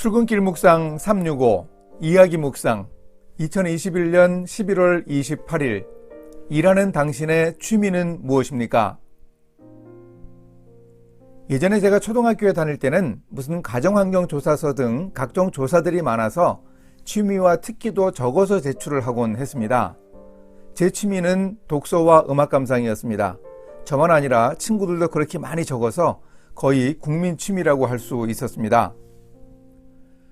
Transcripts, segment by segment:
출근길 묵상 365 이야기 묵상 2021년 11월 28일 일하는 당신의 취미는 무엇입니까? 예전에 제가 초등학교에 다닐 때는 무슨 가정환경조사서 등 각종 조사들이 많아서 취미와 특기도 적어서 제출을 하곤 했습니다. 제 취미는 독서와 음악 감상이었습니다. 저만 아니라 친구들도 그렇게 많이 적어서 거의 국민 취미라고 할 수 있었습니다.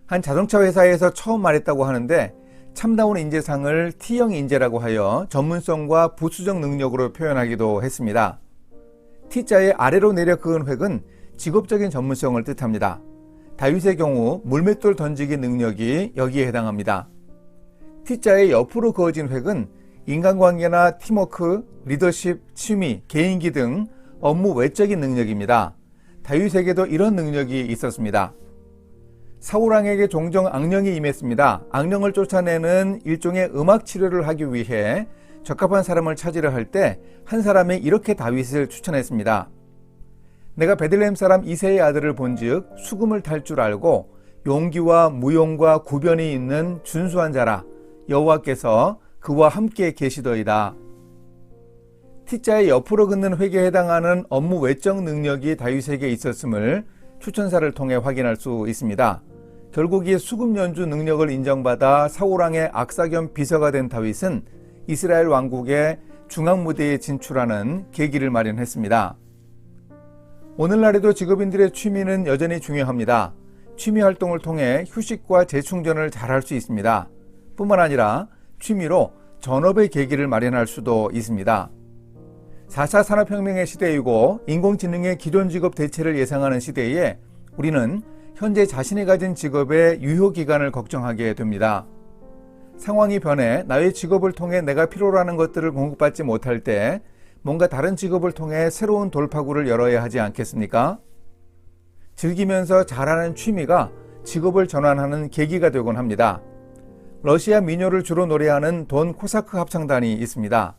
한 자동차 회사에서 처음 말했다고 하는데 참다운 인재상을 T형 인재라고 하여 전문성과 부수적 능력으로 표현하기도 했습니다. T자의 아래로 내려 그은 획은 직업적인 전문성을 뜻합니다. 다윗의 경우 물맷돌 던지기 능력이 여기에 해당합니다. T자의 옆으로 그어진 획은 인간관계나 팀워크, 리더십, 취미, 개인기 등 업무 외적인 능력입니다. 다윗에게도 이런 능력이 있었습니다. 사울왕에게 종종 악령이 임했습니다. 악령을 쫓아내는 일종의 음악 치료를 하기 위해 적합한 사람을 찾으려 할 때 한 사람이 이렇게 다윗을 추천했습니다. 내가 베들레헴 사람 이새의 아들을 본즉 수금을 탈 줄 알고 용기와 무용과 구변이 있는 준수한 자라. 여호와께서 그와 함께 계시더이다. T자의 옆으로 긋는 획에 해당하는 업무 외적 능력이 다윗에게 있었음을 추천사를 통해 확인할 수 있습니다. 결국 이 수금 연주 능력을 인정받아 사울왕의 악사 겸 비서가 된 다윗은 이스라엘 왕국의 중앙 무대에 진출하는 계기를 마련했습니다. 오늘날에도 직업인들의 취미는 여전히 중요합니다. 취미 활동을 통해 휴식과 재충전을 잘할 수 있습니다. 뿐만 아니라 취미로 전업의 계기를 마련할 수도 있습니다. 4차 산업혁명의 시대이고 인공지능의 기존 직업 대체를 예상하는 시대에 우리는 현재 자신이 가진 직업의 유효기간을 걱정하게 됩니다. 상황이 변해 나의 직업을 통해 내가 필요로 하는 것들을 공급받지 못할 때 뭔가 다른 직업을 통해 새로운 돌파구를 열어야 하지 않겠습니까? 즐기면서 잘하는 취미가 직업을 전환하는 계기가 되곤 합니다. 러시아 민요를 주로 노래하는 돈 코사크 합창단이 있습니다.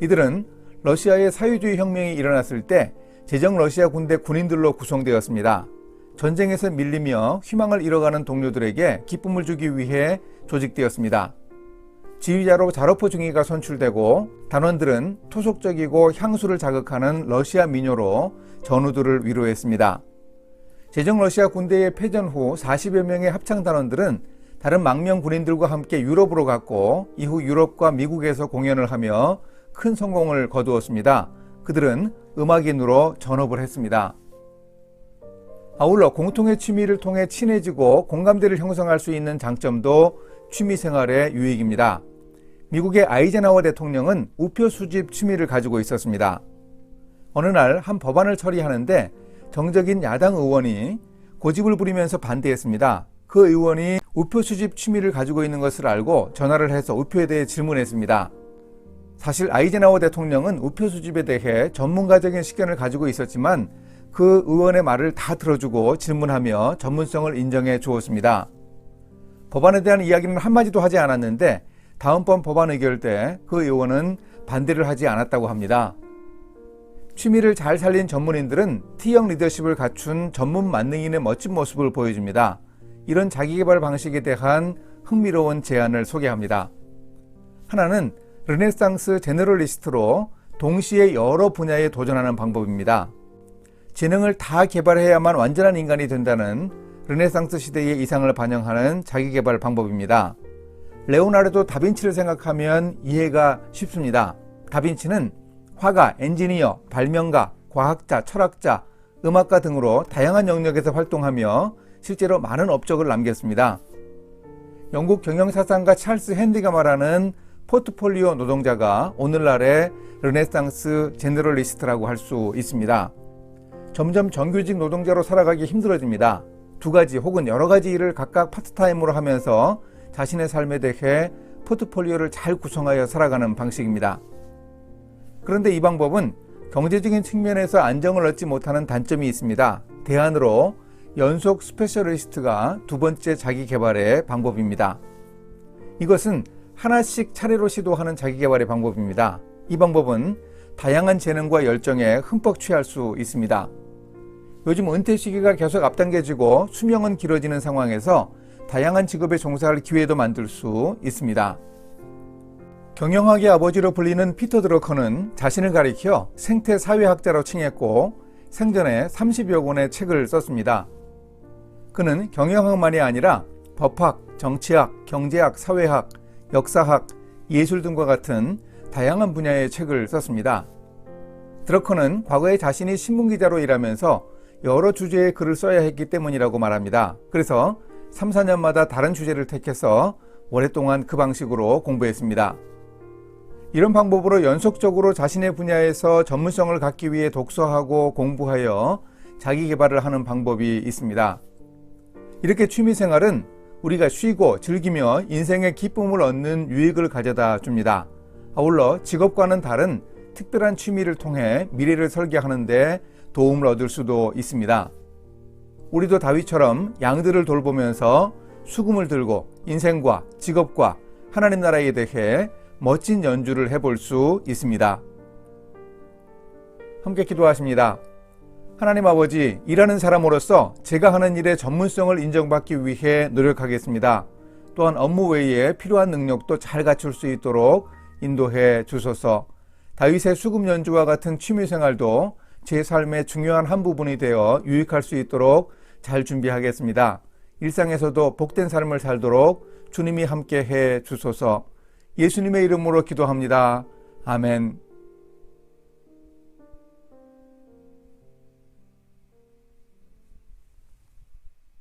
이들은 러시아의 사회주의 혁명이 일어났을 때 제정 러시아 군대 군인들로 구성되었습니다. 전쟁에서 밀리며 희망을 잃어가는 동료들에게 기쁨을 주기 위해 조직되었습니다. 지휘자로 자로포 중위가 선출되고 단원들은 토속적이고 향수를 자극하는 러시아 민요로 전우들을 위로했습니다. 제정 러시아 군대의 패전 후 40여 명의 합창단원들은 다른 망명 군인들과 함께 유럽으로 갔고 이후 유럽과 미국에서 공연을 하며 큰 성공을 거두었습니다. 그들은 음악인으로 전업을 했습니다. 아울러 공통의 취미를 통해 친해지고 공감대를 형성할 수 있는 장점도 취미생활의 유익입니다. 미국의 아이젠하워 대통령은 우표 수집 취미를 가지고 있었습니다. 어느 날 한 법안을 처리하는데 정적인 야당 의원이 고집을 부리면서 반대했습니다. 그 의원이 우표 수집 취미를 가지고 있는 것을 알고 전화를 해서 우표에 대해 질문했습니다. 사실 아이젠하워 대통령은 우표 수집에 대해 전문가적인 식견을 가지고 있었지만 그 의원의 말을 다 들어주고 질문하며 전문성을 인정해 주었습니다. 법안에 대한 이야기는 한마디도 하지 않았는데 다음번 법안 의결 때 그 의원은 반대를 하지 않았다고 합니다. 취미를 잘 살린 전문인들은 T형 리더십을 갖춘 전문 만능인의 멋진 모습을 보여줍니다. 이런 자기개발 방식에 대한 흥미로운 제안을 소개합니다. 하나는 르네상스 제너럴리스트로 동시에 여러 분야에 도전하는 방법입니다. 재능을 다 개발해야만 완전한 인간이 된다는 르네상스 시대의 이상을 반영하는 자기개발 방법입니다. 레오나르도 다빈치를 생각하면 이해가 쉽습니다. 다빈치는 화가, 엔지니어, 발명가, 과학자, 철학자, 음악가 등으로 다양한 영역에서 활동하며 실제로 많은 업적을 남겼습니다. 영국 경영사상가 찰스 핸디가 말하는 포트폴리오 노동자가 오늘날의 르네상스 제너럴리스트라고 할 수 있습니다. 점점 정규직 노동자로 살아가기 힘들어집니다. 두 가지 혹은 여러 가지 일을 각각 파트타임으로 하면서 자신의 삶에 대해 포트폴리오를 잘 구성하여 살아가는 방식입니다. 그런데 이 방법은 경제적인 측면에서 안정을 얻지 못하는 단점이 있습니다. 대안으로 연속 스페셜리스트가 두 번째 자기 개발의 방법입니다. 이것은 하나씩 차례로 시도하는 자기 개발의 방법입니다. 이 방법은 다양한 재능과 열정에 흠뻑 취할 수 있습니다. 요즘 은퇴 시기가 계속 앞당겨지고 수명은 길어지는 상황에서 다양한 직업에 종사할 기회도 만들 수 있습니다. 경영학의 아버지로 불리는 피터 드러커는 자신을 가리켜 생태사회학자로 칭했고 생전에 30여 권의 책을 썼습니다. 그는 경영학만이 아니라 법학, 정치학, 경제학, 사회학, 역사학, 예술 등과 같은 다양한 분야의 책을 썼습니다. 드러커는 과거에 자신이 신문기자로 일하면서 여러 주제의 글을 써야 했기 때문이라고 말합니다. 그래서 3, 4년마다 다른 주제를 택해서 오랫동안 그 방식으로 공부했습니다. 이런 방법으로 연속적으로 자신의 분야에서 전문성을 갖기 위해 독서하고 공부하여 자기 개발을 하는 방법이 있습니다. 이렇게 취미생활은 우리가 쉬고 즐기며 인생의 기쁨을 얻는 유익을 가져다 줍니다. 아울러 직업과는 다른 특별한 취미를 통해 미래를 설계하는 데 도움을 얻을 수도 있습니다. 우리도 다윗처럼 양들을 돌보면서 수금을 들고 인생과 직업과 하나님 나라에 대해 멋진 연주를 해볼 수 있습니다. 함께 기도하십니다. 하나님 아버지, 일하는 사람으로서 제가 하는 일의 전문성을 인정받기 위해 노력하겠습니다. 또한 업무 외에 필요한 능력도 잘 갖출 수 있도록 인도해 주소서. 다윗의 수금 연주와 같은 취미생활도 제 삶의 중요한 한 부분이 되어 유익할 수 있도록 잘 준비하겠습니다. 일상에서도 복된 삶을 살도록 주님이 함께 해 주소서. 예수님의 이름으로 기도합니다. 아멘.